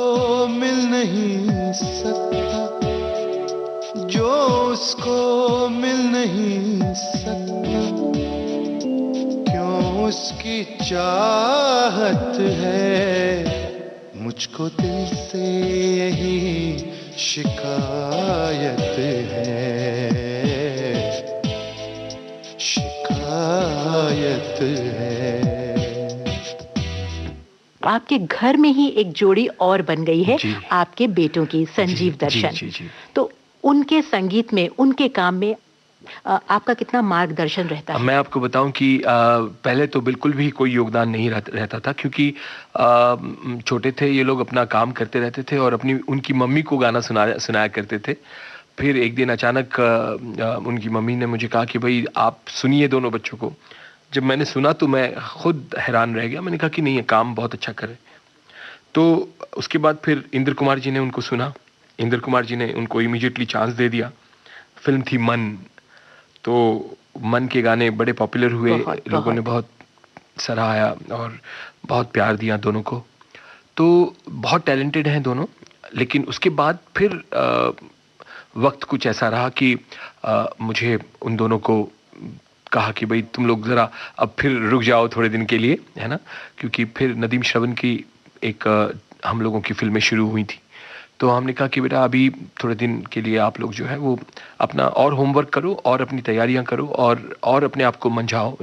मिल नहीं सकता, जो उसको मिल नहीं सकता, क्यों उसकी चाहत है, मुझको दिल से यही शिकायत है, शिकायत आपके घर में ही एक जोड़ी और बन गई है जी। आपके बेटों की, संजीव जी, दर्शन। जी, जी। तो उनके संगीत में, उनके काम में आपका कितना मार्गदर्शन रहता है? मैं आपको बताऊं कि पहले तो बिल्कुल भी कोई योगदान नहीं रहता था, क्योंकि छोटे थे ये लोग, अपना काम करते रहते थे और अपनी उनकी मम्मी को गाना सुनाया करते थे। फिर एक दिन अचानक उनकी मम्मी ने मुझे कहा कि भाई आप सुनिए दोनों बच्चों को। जब मैंने सुना तो मैं खुद हैरान रह गया। मैंने कहा कि नहीं, ये काम बहुत अच्छा करे। तो उसके बाद फिर इंद्र कुमार जी ने उनको सुना। इंद्र कुमार जी ने उनको इमीडिएटली चांस दे दिया। फिल्म थी मन, तो मन के गाने बड़े पॉपुलर हुए, लोगों ने बहुत सराहा और बहुत प्यार दिया दोनों को। तो बहुत टैलेंटेड हैं दोनों। लेकिन उसके बाद फिर वक्त कुछ ऐसा रहा कि मुझे उन दोनों को कहा कि भाई तुम लोग ज़रा अब फिर रुक जाओ थोड़े दिन के लिए, है ना, क्योंकि फिर नदीम श्रवण की एक हम लोगों की फिल्में शुरू हुई थी। तो हमने कहा कि बेटा अभी थोड़े दिन के लिए आप लोग जो है वो अपना और होमवर्क करो और अपनी तैयारियां करो और अपने आप को मंझाओ,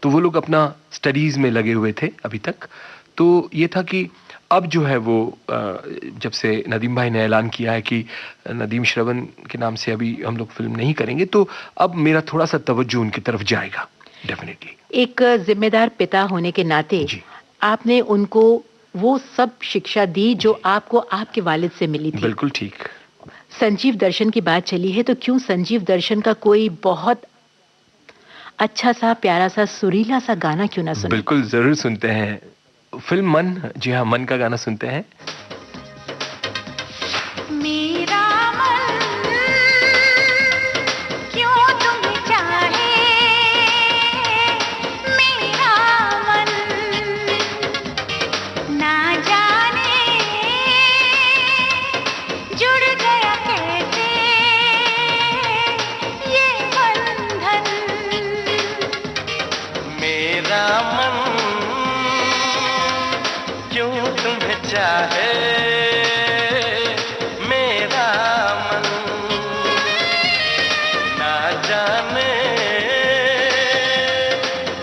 तो वो लोग अपना स्टडीज़ में लगे हुए थे अभी तक। तो ये था कि अब जो है वो जब से नदीम भाई ने ऐलान किया है कि नदीम श्रवण के नाम से अभी हम लोग फिल्म नहीं करेंगे, तो अब मेरा थोड़ा सा तवज्जो उनकी तरफ जाएगा डेफिनेटली। एक जिम्मेदार पिता होने के नाते जी। आपने उनको वो सब शिक्षा दी जो आपको आपके वालिद से मिली थी। बिल्कुल ठीक। संजीव दर्शन की बात चली है, तो क्यों संजीव दर्शन का कोई बहुत अच्छा सा, प्यारा सा, सुरीला सा गाना क्यों ना सुने? बिल्कुल जरूर सुनते हैं। फिल्म मन, जी हाँ, मन का गाना सुनते हैं। मेरा मन क्यों तुम्हें चाहे, मेरा मन ना जाने जुड़ गया कैसे ये बंधन। मेरा मन क्यों तुम्हें चाहे, मेरा मन ना जाने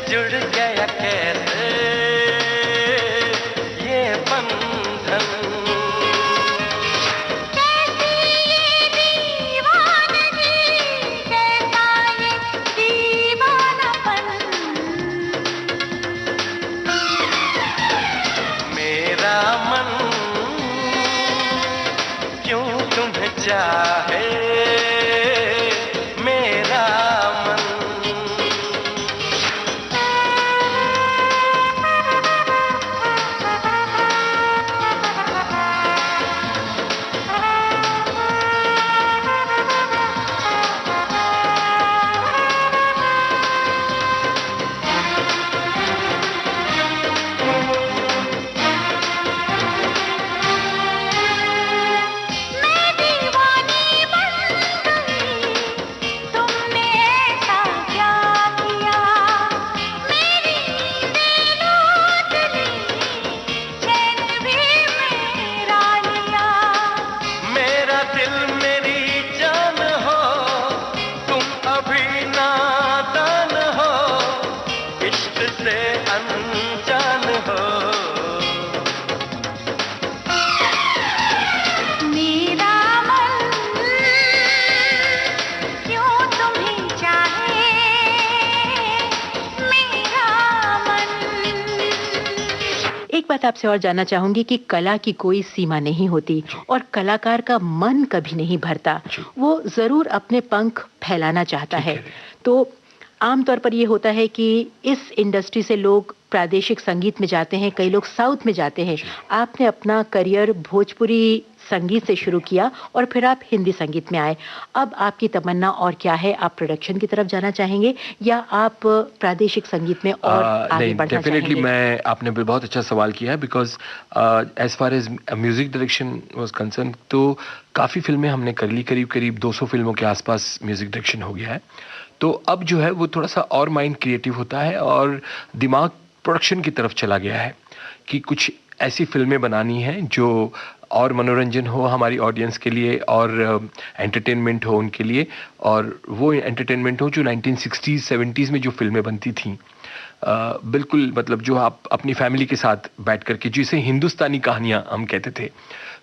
जुड़ गया कैसे ये बंधन। कैसी ये दीवानगी, कैसा ये दीवानापन। मेरा मन क्यों तुम्हें चाहे, मेरा मन। मैं दीवानी बन गई, तुमने ऐसा क्या किया। मेरी नींदें लूट ली, चैन भी मेरा लिया। मेरा दिल मेरी जान हो, तुम अभी नादान हो, इश्क से अनजान हो। मेरा मन क्यों तुम्हें चाहे, मेरा मन। एक बात आपसे और जानना चाहूंगी कि कला की कोई सीमा नहीं होती और कलाकार का मन कभी नहीं भरता। वो जरूर अपने पंख फैलाना चाहता है। तो आमतौर पर ये होता है कि इस इंडस्ट्री से लोग प्रादेशिक संगीत में जाते हैं, कई लोग साउथ में जाते हैं। आपने अपना करियर भोजपुरी संगीत से शुरू किया और फिर आप हिंदी संगीत में आए। अब आपकी तमन्ना और क्या है? आप प्रोडक्शन की तरफ जाना चाहेंगे या आप प्रादेशिक संगीत में और आगे नहीं, बढ़ना डेफिनेटली चाहेंगे? आपने भी बहुत अच्छा सवाल किया है, because as far as music direction was concerned, तो काफ़ी फिल्में हमने कर ली, करीब 200 फिल्मों के आसपास म्यूजिक डायरेक्शन हो गया है। तो अब जो है वो थोड़ा सा और माइंड क्रिएटिव होता है और दिमाग प्रोडक्शन की तरफ चला गया है कि कुछ ऐसी फिल्में बनानी हैं जो और मनोरंजन हो हमारी ऑडियंस के लिए और एंटरटेनमेंट हो उनके लिए, और वो एंटरटेनमेंट हो जो 1960s 70s में जो फिल्में बनती थीं, बिल्कुल मतलब जो आप अपनी फैमिली के साथ बैठ करके, जिसे हिंदुस्तानी कहानियाँ हम कहते थे।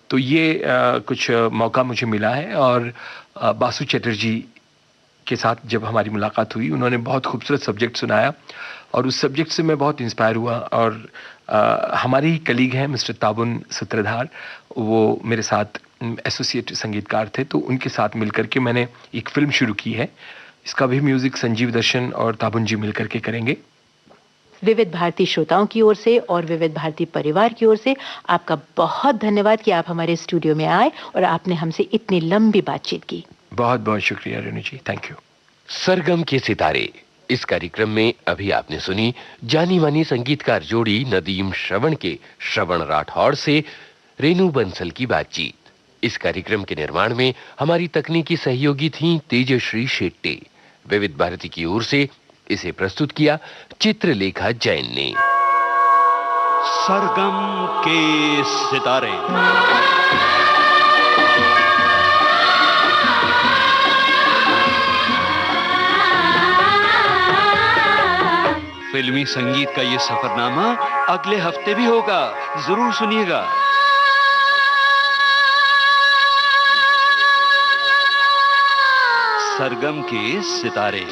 तो ये कुछ मौका मुझे मिला है, और बासु चटर्जी के साथ जब हमारी मुलाकात हुई, उन्होंने बहुत खूबसूरत सब्जेक्ट सुनाया और उस सब्जेक्ट से मैं बहुत इंस्पायर हुआ। और हमारे ही कलीग हैं मिस्टर ताबुन सूत्रधार, वो मेरे साथ एसोसिएट संगीतकार थे, तो उनके साथ मिलकर के मैंने एक फिल्म शुरू की है। इसका भी म्यूजिक संजीव दर्शन और ताबुन जी मिलकर के करेंगे। विविध भारती श्रोताओं की ओर से और विविध भारती परिवार की ओर से आपका बहुत धन्यवाद कि आप हमारे स्टूडियो में आए और आपने हमसे इतनी लंबी बातचीत की। बहुत बहुत शुक्रिया रेणु जी, थैंक यू। सरगम के सितारे, इस कार्यक्रम में अभी आपने सुनी जानी मानी संगीतकार जोड़ी नदीम श्रवण के श्रवण राठौड़ से रेणु बंसल की बातचीत। इस कार्यक्रम के निर्माण में हमारी तकनीकी सहयोगी थी तेजश्री शेट्टे। विविध भारती की ओर से इसे प्रस्तुत किया चित्रलेखा जैन ने। सरगम के सितारे। फिल्मी संगीत का ये सफरनामा अगले हफ्ते भी होगा, जरूर सुनिएगा। सरगम के सितारे।